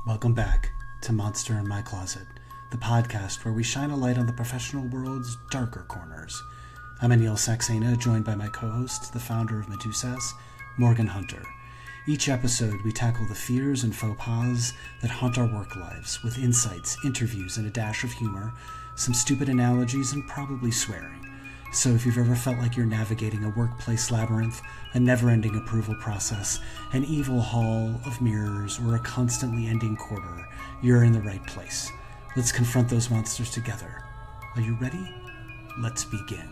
Welcome back to Monster in My Closet, the podcast where we shine a light on the professional world's darker corners. I'm Anil Saxena, joined by my co-host, the founder of Medusas, Morgan Hunter. Each episode, we tackle the fears and faux pas that haunt our work lives, with insights, interviews, and a dash of humor, some stupid analogies, and probably swearing. So if you've ever felt like you're navigating a workplace labyrinth, a never-ending approval process, an evil hall of mirrors, or a constantly ending quarter, you're in the right place. Let's confront those monsters together. Are you ready? Let's begin.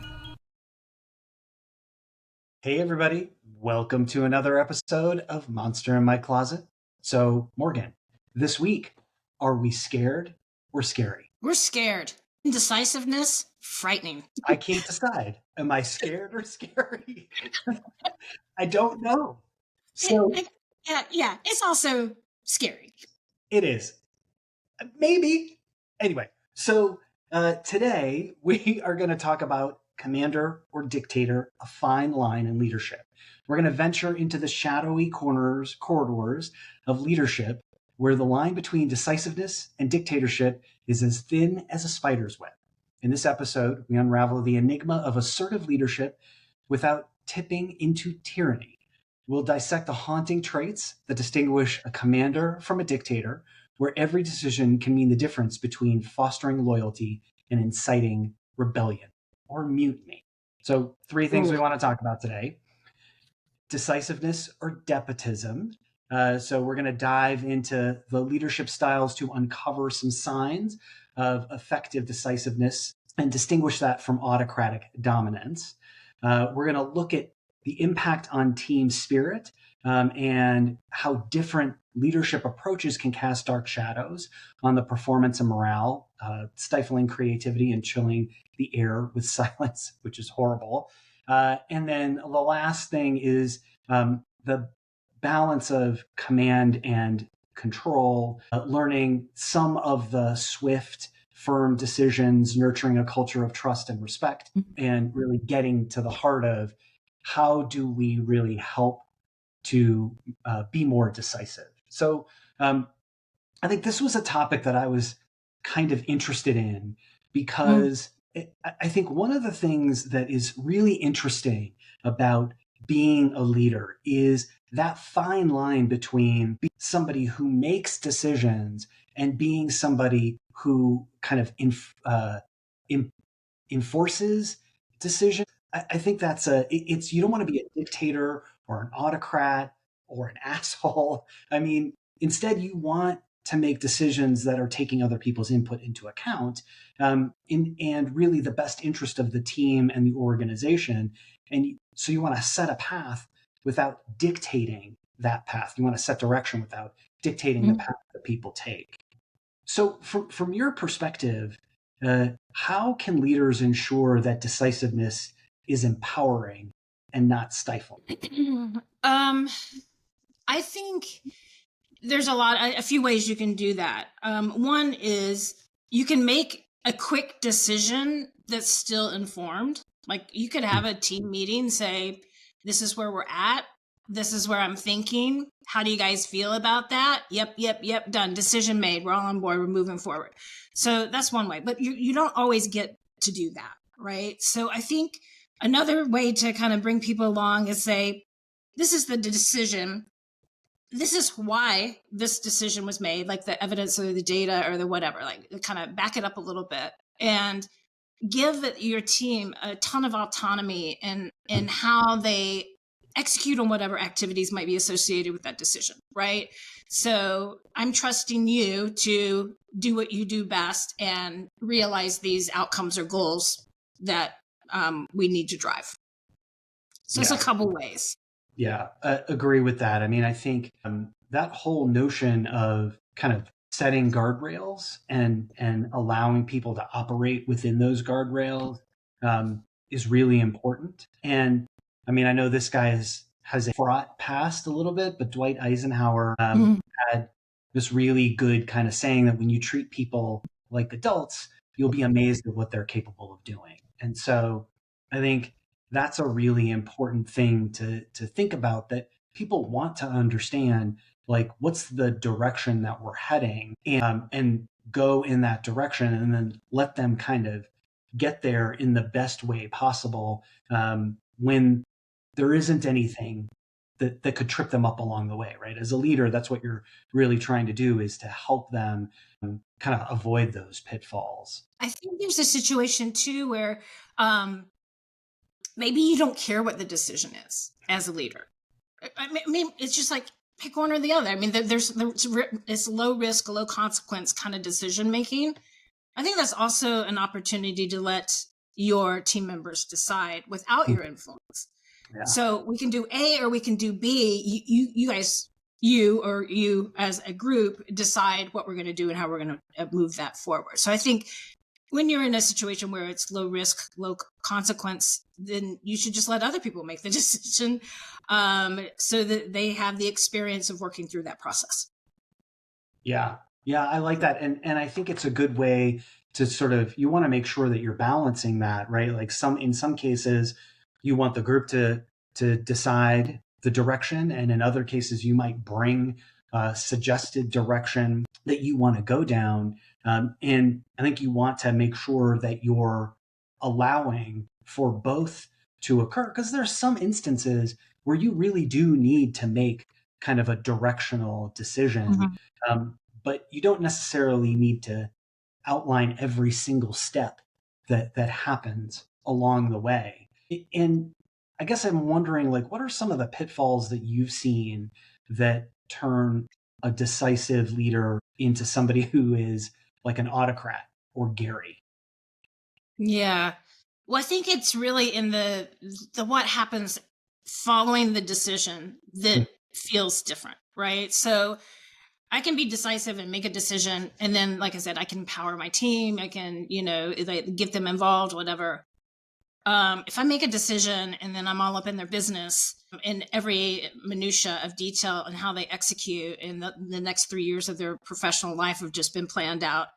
Hey everybody, welcome to another episode of Monster in My Closet. So, Morgan, this week, are we scared or scary? We're scared. Indecisiveness, frightening. I can't decide. Am I scared or scary? I don't know. So Yeah, it's also scary. it is. Maybe. Anyway, so today we are going to talk about commander or dictator, a fine line in leadership. We're going to venture into the shadowy corridors of leadership, where the line between decisiveness and dictatorship is as thin as a spider's web. In this episode, we unravel the enigma of assertive leadership without tipping into tyranny. We'll dissect the haunting traits that distinguish a commander from a dictator, where every decision can mean the difference between fostering loyalty and inciting rebellion or mutiny. So 3 things we want to talk about today: decisiveness or despotism. So we're going to dive into the leadership styles to uncover some signs of effective decisiveness and distinguish that from autocratic dominance. We're going to look at the impact on team spirit and how different leadership approaches can cast dark shadows on the performance and morale, stifling creativity and chilling the air with silence, which is horrible. And then the last thing is the balance of command and control, learning some of the swift, firm decisions, nurturing a culture of trust and respect, and really getting to the heart of how do we really help to be more decisive. So I think this was a topic that I was kind of interested in because I think one of the things that is really interesting about being a leader is that fine line between being somebody who makes decisions and being somebody who kind of enforces decisions. I think that's you don't want to be a dictator or an autocrat or an asshole. I mean, instead you want to make decisions that are taking other people's input into account, and really the best interest of the team and the organization. And so you want to set a path without dictating that path. You want to set direction without dictating the path that people take. So from your perspective, how can leaders ensure that decisiveness is empowering and not stifling? I think there's a few ways you can do that. One is you can make a quick decision that's still informed. Like you could have a team meeting, say, this is where we're at. This is where I'm thinking. How do you guys feel about that? Yep. Done. Decision made. We're all on board. We're moving forward. So that's one way, but you don't always get to do that, right? So I think another way to kind of bring people along is say, this is the decision. This is why this decision was made, like the evidence or the data or the whatever, like kind of back it up a little bit and give your team a ton of autonomy in how they execute on whatever activities might be associated with that decision, right? So I'm trusting you to do what you do best and realize these outcomes or goals that we need to drive. So it's a couple ways. Yeah, I agree with that. I mean, I think that whole notion of kind of setting guardrails and allowing people to operate within those guardrails is really important. And I mean, I know this guy has a fraught past a little bit, but Dwight Eisenhower had this really good kind of saying that when you treat people like adults, you'll be amazed at what they're capable of doing. And so I think that's a really important thing to think about, that people want to understand like what's the direction that we're heading, and go in that direction, and then let them kind of get there in the best way possible, when there isn't anything that could trip them up along the way, right? As a leader, that's what you're really trying to do, is to help them kind of avoid those pitfalls. I think there's a situation too where maybe you don't care what the decision is as a leader. I mean, it's just like pick one or the other. I mean, there's it's low risk, low consequence kind of decision making. I think that's also an opportunity to let your team members decide without your influence. Yeah. So we can do A or we can do B. You guys, you as a group decide what we're going to do and how we're going to move that forward. So I think when you're in a situation where it's low risk, low consequence, then you should just let other people make the decision, so that they have the experience of working through that process. Yeah. Yeah, I like that. And I think it's a good way to sort of, you want to make sure that you're balancing that, right? Like in some cases, you want the group to decide the direction. And in other cases, you might bring suggested direction that you want to go down. And I think you want to make sure that you're allowing for both to occur, because there's some instances where you really do need to make kind of a directional decision. Mm-hmm. But you don't necessarily need to outline every single step that happens along the way. And I guess I'm wondering, like, what are some of the pitfalls that you've seen that turn a decisive leader into somebody who is like an autocrat or Gary? Yeah. Well, I think it's really in the what happens following the decision that feels different, right? So I can be decisive and make a decision, and then, like I said, I can empower my team. I can, get them involved, whatever. If I make a decision and then I'm all up in their business in every minutia of detail and how they execute, and the next 3 years of their professional life have just been planned out,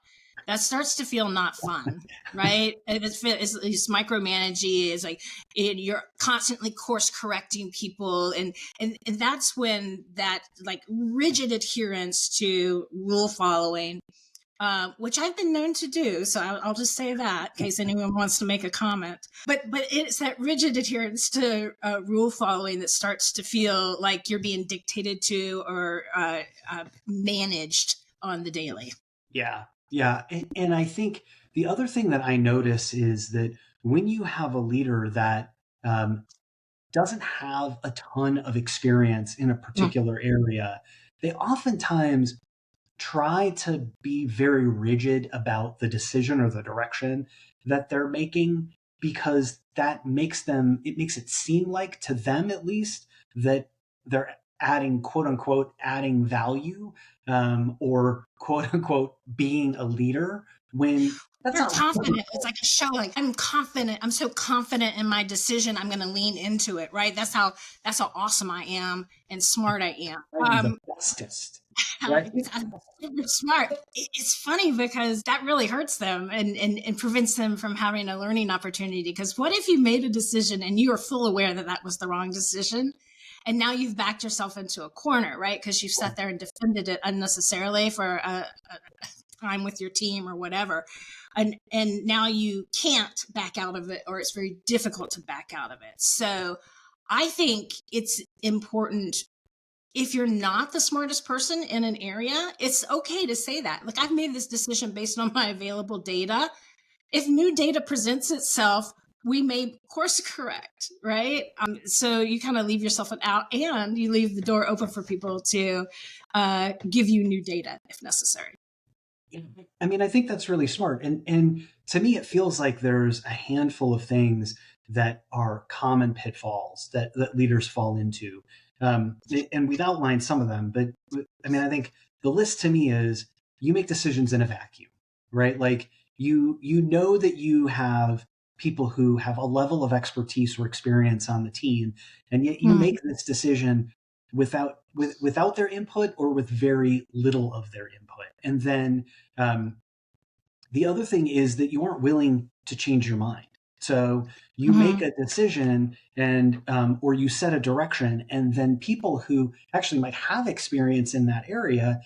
that starts to feel not fun, right? It's micromanaging. It's like you're constantly course correcting people, and that's when that like rigid adherence to rule following, which I've been known to do. So I'll just say that in case anyone wants to make a comment. But it's that rigid adherence to rule following that starts to feel like you're being dictated to or managed on the daily. Yeah. Yeah. And I think the other thing that I notice is that when you have a leader that doesn't have a ton of experience in a particular area, they oftentimes try to be very rigid about the decision or the direction that they're making, because it makes it seem like, to them at least, that they're adding, quote unquote, adding value, or quote unquote being a leader, when that's You're not confident. It's like a show. Like, I'm confident. I'm so confident in my decision. I'm going to lean into it. Right. That's how awesome I am and smart I am. I'm the bestest. Right? I'm super smart. It's funny because that really hurts them and prevents them from having a learning opportunity. Because what if you made a decision and you were full aware that that was the wrong decision? And now you've backed yourself into a corner, right? Because you've sat there and defended it unnecessarily for a time with your team or whatever. And now you can't back out of it, or it's very difficult to back out of it. So I think it's important, if you're not the smartest person in an area, it's okay to say that. Like, I've made this decision based on my available data. If new data presents itself, we may course correct, right? So you kind of leave yourself out, and you leave the door open for people to give you new data if necessary. I mean, I think that's really smart. And to me, it feels like there's a handful of things that are common pitfalls that leaders fall into. And we've outlined some of them, but I mean, I think the list to me is, you make decisions in a vacuum, right? Like, you know that you have people who have a level of expertise or experience on the team, and yet you make this decision without their input, or with very little of their input. And then the other thing is that you aren't willing to change your mind. So you make a decision and or you set a direction, and then people who actually might have experience in that area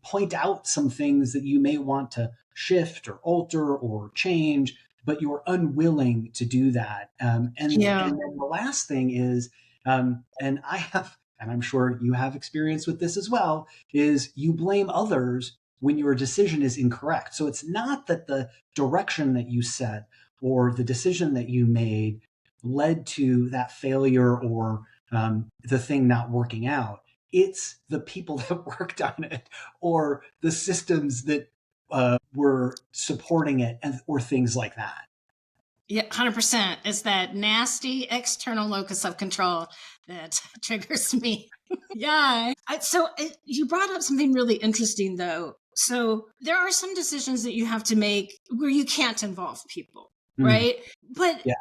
point out some things that you may want to shift or alter or change, but you're unwilling to do that. And then the last thing is, and I have, and I'm sure you have experience with this as well, is you blame others when your decision is incorrect. So it's not that the direction that you set or the decision that you made led to that failure or the thing not working out. It's the people that worked on it or the systems that were supporting it or things like that. Yeah, 100%. It's that nasty external locus of control that triggers me. Yeah. You brought up something really interesting, though. So there are some decisions that you have to make where you can't involve people, right? But Yeah.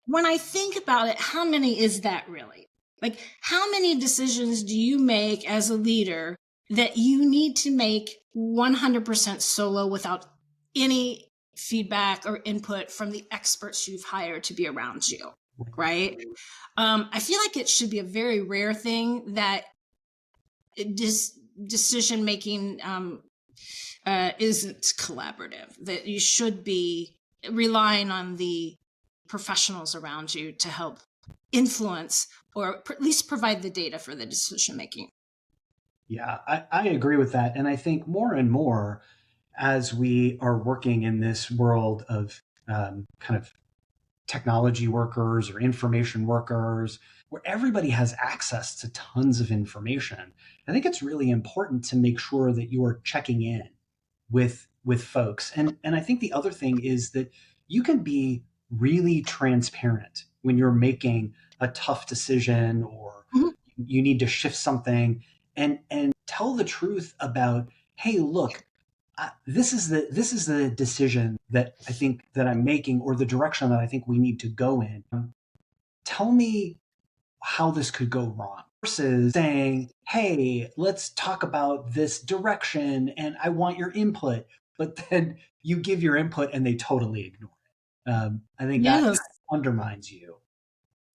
when I think about it, how many is that really? Like, how many decisions do you make as a leader that you need to make 100% solo without any feedback or input from the experts you've hired to be around you, right? I feel like it should be a very rare thing that decision making isn't collaborative, that you should be relying on the professionals around you to help influence or at least provide the data for the decision making. Yeah, I agree with that. And I think more and more as we are working in this world of kind of technology workers or information workers, where everybody has access to tons of information, I think it's really important to make sure that you are checking in with folks. And I think the other thing is that you can be really transparent when you're making a tough decision or Mhm. you need to shift something and tell the truth about, hey, look, this is the decision that I think that I'm making or the direction that I think we need to go in. Tell me how this could go wrong versus saying, hey, let's talk about this direction and I want your input, but then you give your input and they totally ignore it. I think that Yes. undermines you.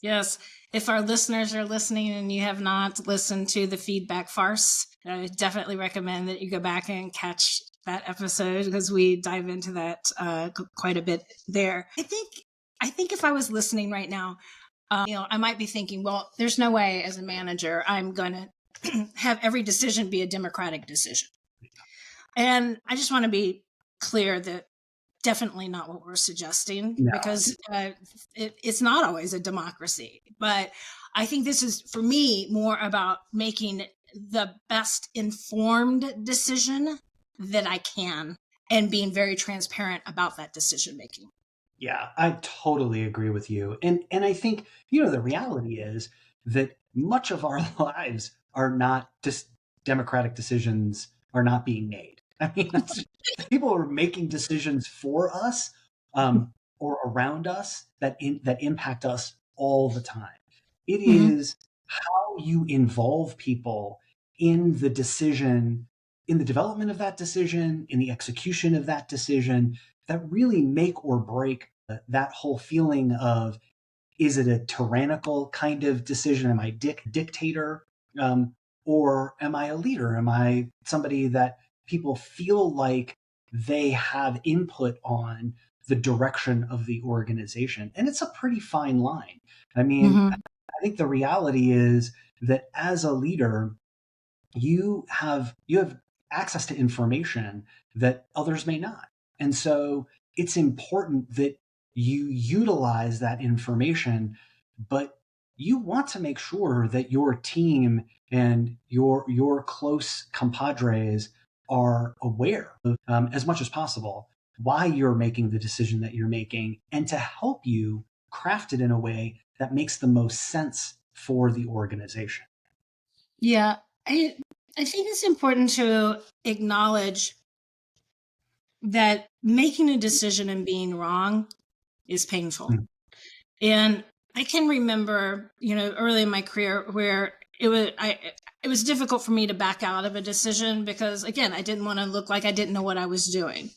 Yes. If our listeners are listening and you have not listened to the feedback farce, I definitely recommend that you go back and catch that episode because we dive into that quite a bit there. I think if I was listening right now, I might be thinking, well, there's no way as a manager I'm going to have every decision be a democratic decision. And I just want to be clear that definitely not what we're suggesting No. because it's not always a democracy. But I think this is, for me, more about making the best informed decision that I can and being very transparent about that decision making. Yeah, I totally agree with you. And I think, the reality is that much of our lives are not just democratic decisions are not being made. I mean, people are making decisions for us or around us that impact us all the time. It Mm-hmm. is how you involve people in the decision, in the development of that decision, in the execution of that decision, that really make or break that whole feeling of, is it a tyrannical kind of decision? Am I dictator? Or am I a leader? Am I somebody that people feel like they have input on the direction of the organization? And it's a pretty fine line. I mean, Mm-hmm. I think the reality is that as a leader, you have access to information that others may not. And so it's important that you utilize that information, but you want to make sure that your team and your close compadres are aware of, as much as possible, why you're making the decision that you're making and to help you craft it in a way that makes the most sense for the organization. Yeah, I think it's important to acknowledge that making a decision and being wrong is painful. Mm. And I can remember, early in my career where it was difficult for me to back out of a decision because again, I didn't want to look like I didn't know what I was doing.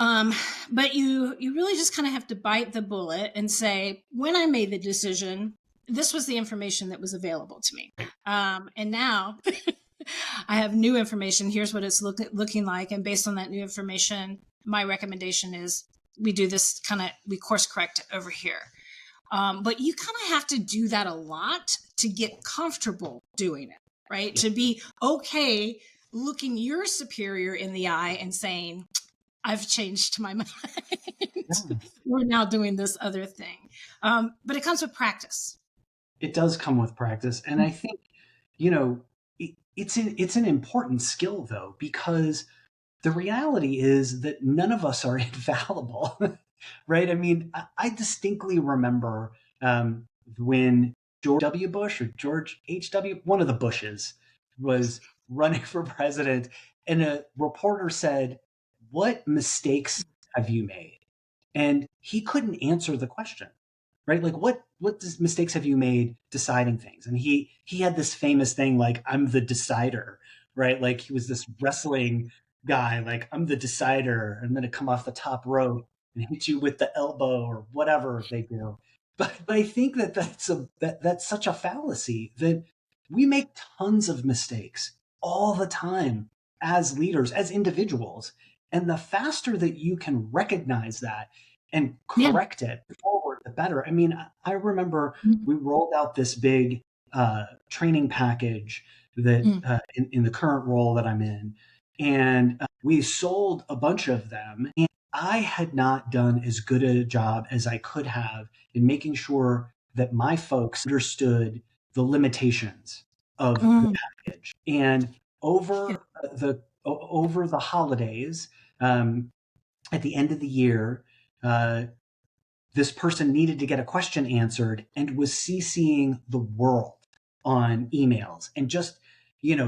But you really just kind of have to bite the bullet and say, when I made the decision, this was the information that was available to me. And now I have new information. Here's what it's looking like. And based on that new information, my recommendation is we do this we course correct over here. But you kind of have to do that a lot to get comfortable doing it, right? To be okay looking your superior in the eye and saying, I've changed my mind. We're now doing this other thing. But it comes with practice. It does come with practice. And I think, it's an important skill, though, because the reality is that none of us are infallible, right? I mean, I distinctly remember when George W. Bush or George H.W., one of the Bushes, was running for president, and a reporter said, "What mistakes have you made?" And he couldn't answer the question, right? Like, what mistakes have you made deciding things? And he had this famous thing, like, "I'm the decider," right? Like, he was this wrestling guy, like, "I'm the decider. I'm going to come off the top rope and hit you with the elbow," or whatever they do. But I think that's such a fallacy, that we make tons of mistakes all the time as leaders, as individuals. And the faster that you can recognize that and correct it forward, the better. I mean, I remember we rolled out this big training package that in the current role that I'm in, and we sold a bunch of them. And I had not done as good a job as I could have in making sure that my folks understood the limitations of the package. And over the holidays, at the end of the year, this person needed to get a question answered and was CCing the world on emails and just,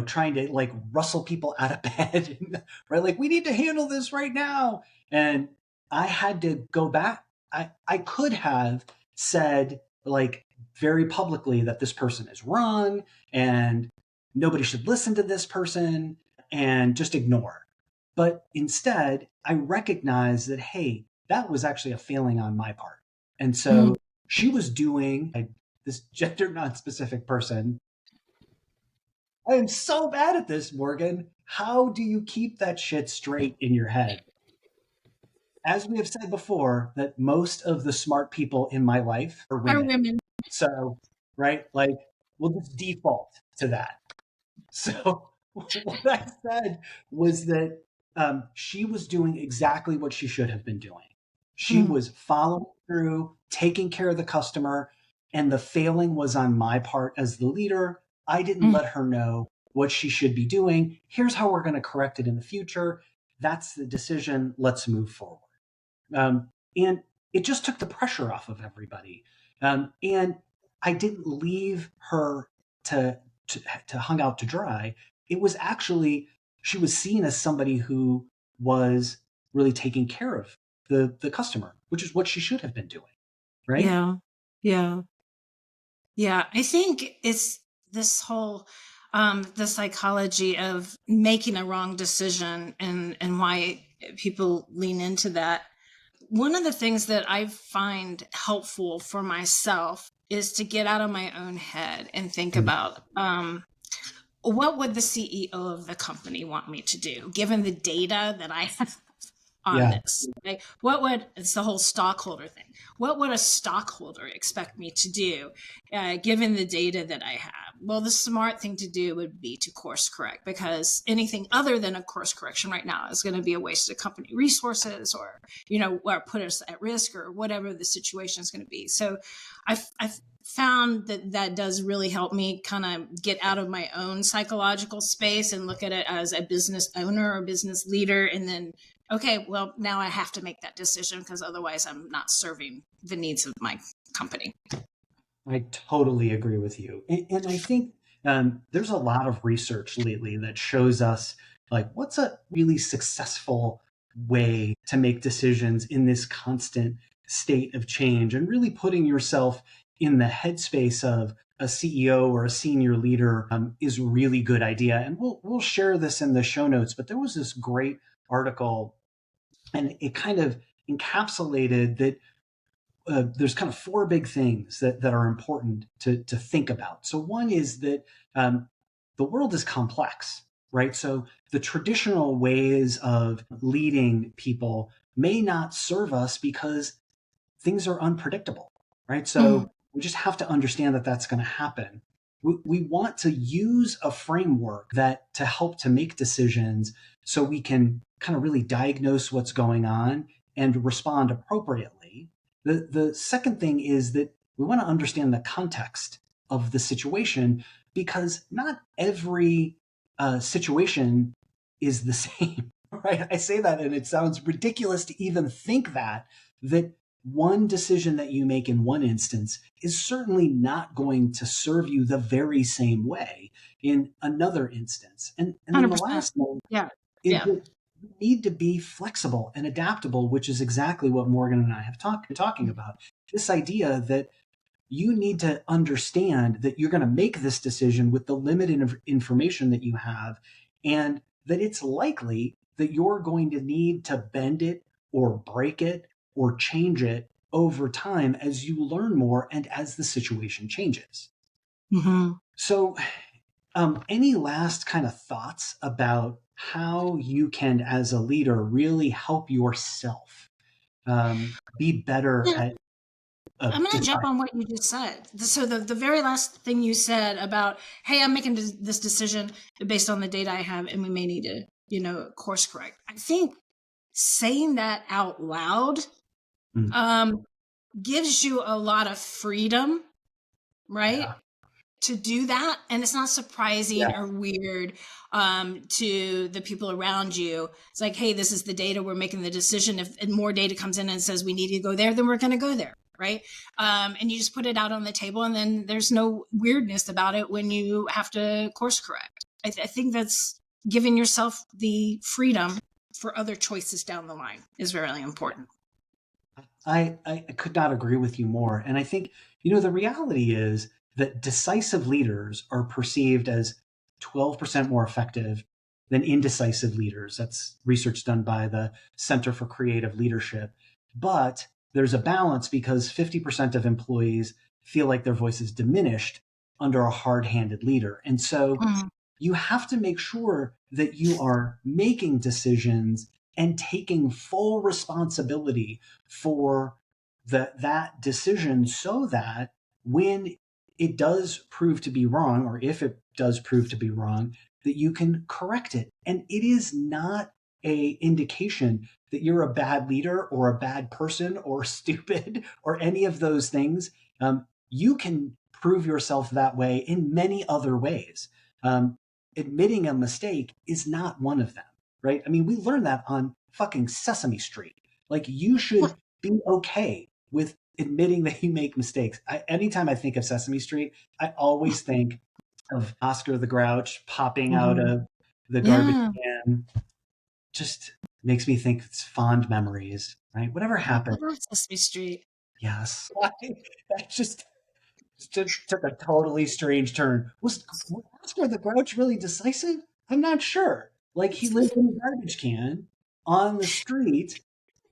trying to like rustle people out of bed, right? Like, we need to handle this right now. And I had to go back. I could have said, like, very publicly that this person is wrong and nobody should listen to this person, and just ignore. But instead, I recognized that, hey, that was actually a failing on my part. And so she was doing, this gender non-specific person. I am so bad at this, Morgan. How do you keep that shit straight in your head? As we have said before, that most of the smart people in my life are women. So, right, like, we'll just default to that. So what I said was that she was doing exactly what she should have been doing. She was following through, taking care of the customer, and the failing was on my part as the leader. I didn't let her know what she should be doing. Here's how we're going to correct it in the future. That's the decision. Let's move forward. And it just took the pressure off of everybody. And I didn't leave her to hung out to dry. It was actually, she was seen as somebody who was really taking care of the customer, which is what she should have been doing. Right? Yeah. I think it's this whole the psychology of making a wrong decision and why people lean into that. One of the things that I find helpful for myself is to get out of my own head and think about what would the CEO of the company want me to do, given the data that I have on this? Like, it's the whole stockholder thing. What would a stockholder expect me to do, given the data that I have? Well, the smart thing to do would be to course correct, because anything other than a course correction right now is going to be a waste of company resources, or, or put us at risk, or whatever the situation is going to be. So I've found that does really help me kind of get out of my own psychological space and look at it as a business owner or business leader. And then, okay, well, now I have to make that decision, because otherwise I'm not serving the needs of my company. I totally agree with you. And I think there's a lot of research lately that shows us, like, what's a really successful way to make decisions in this constant state of change, and really putting yourself in the headspace of a CEO or a senior leader is a really good idea. And we'll share this in the show notes, but there was this great article And it kind of encapsulated that there's kind of four big things that are important to think about. So one is that the world is complex, right? So the traditional ways of leading people may not serve us because things are unpredictable, right? So we just have to understand that that's going to happen. We want to use a framework that to help to make decisions so we can kind of really diagnose what's going on and respond appropriately. The second thing is that we want to understand the context of the situation because not every situation is the same, right? I say that and it sounds ridiculous to even think that one decision that you make in one instance is certainly not going to serve you the very same way in another instance. And then the 100%. last thing Yeah. is Yeah. that you need to be flexible and adaptable, which is exactly what Morgan and I have talking about. This idea that you need to understand that you're going to make this decision with the limited information that you have, and that it's likely that you're going to need to bend it or break it or change it over time as you learn more and as the situation changes. Mm-hmm. So, any last kind of thoughts about how you can, as a leader, really help yourself be better Yeah. at I'm going to jump deciding? on what you just said. So the very last thing you said about, hey, I'm making this decision based on the data I have, and we may need to, course correct. I think saying that out loud Mm. gives you a lot of freedom, right? Yeah. To do that, and it's not Yeah. surprising or weird to the people around you. It's like, hey, this is the data, we're making the decision. If more data comes in and says we need to go there, then we're going to go there, right? And you just put it out on the table, and then there's no weirdness about it when you have to course correct. I think that's giving yourself the freedom for other choices down the line is very important. I could not agree with you more. And I think, the reality is that decisive leaders are perceived as 12% more effective than indecisive leaders. That's research done by the Center for Creative Leadership. But there's a balance because 50% of employees feel like their voice is diminished under a hard handed leader. And so Mm-hmm. you have to make sure that you are making decisions and taking full responsibility for that decision so that when it does prove to be wrong, or if it does prove to be wrong, that you can correct it. And it is not a indication that you're a bad leader or a bad person or stupid or any of those things. You can prove yourself that way in many other ways. Admitting a mistake is not one of them, right? I mean, we learned that on fucking Sesame Street. Like, you should be okay with admitting that you make mistakes. Anytime I think of Sesame Street, I always think of Oscar the Grouch popping out Mm-hmm. of the garbage Yeah. can. Just makes me think it's fond memories, right? Whatever I happened. love Sesame Street. Yes. That just took a totally strange turn. Was Oscar the Grouch really decisive? I'm not sure. Like, he lived in a garbage can on the street.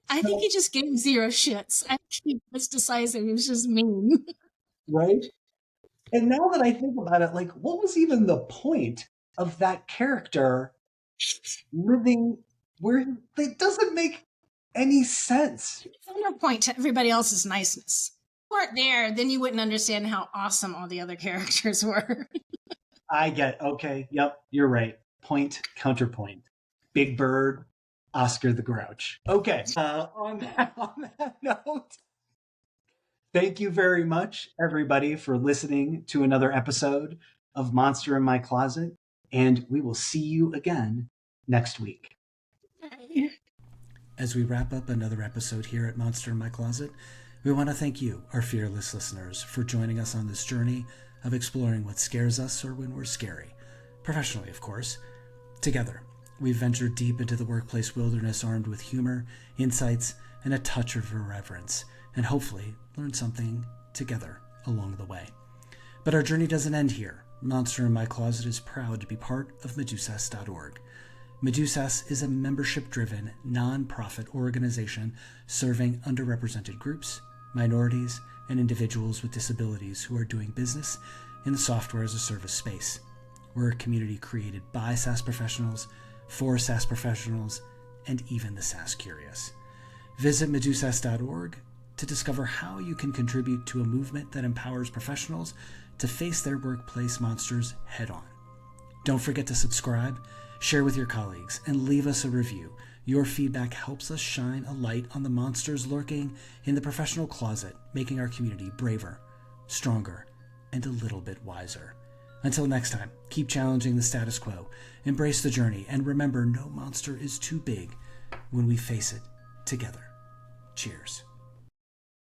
I think So, he just gave zero shits. I think he was decisive. He was just mean. right? And now that I think about it, like, what was even the point of that character living where it doesn't make any sense? Counterpoint to everybody else's niceness. If you weren't there, then you wouldn't understand how awesome all the other characters were. I get, okay, yep, you're right. Point, counterpoint. Big Bird, Oscar the Grouch. Okay, on that note, thank you very much, everybody, for listening to another episode of Monster in My Closet, and we will see you again next week. As we wrap up another episode here at Monster in My Closet, we want to thank you, our fearless listeners, for joining us on this journey of exploring what scares us or when we're scary. Professionally, of course. Together, we've ventured deep into the workplace wilderness armed with humor, insights, and a touch of irreverence, and hopefully learned something together along the way. But our journey doesn't end here. Monster in My Closet is proud to be part of Medusas.org. Medusas is a membership-driven, non-profit organization serving underrepresented groups, minorities, and individuals with disabilities who are doing business in the software as a service space. We're a community created by SaaS professionals, for SaaS professionals, and even the SaaS curious. Visit medusas.org to discover how you can contribute to a movement that empowers professionals to face their workplace monsters head-on. Don't forget to subscribe, share with your colleagues, and leave us a review. Your feedback helps us shine a light on the monsters lurking in the professional closet, making our community braver, stronger, and a little bit wiser. Until next time, keep challenging the status quo, embrace the journey, and remember, no monster is too big when we face it together. Cheers.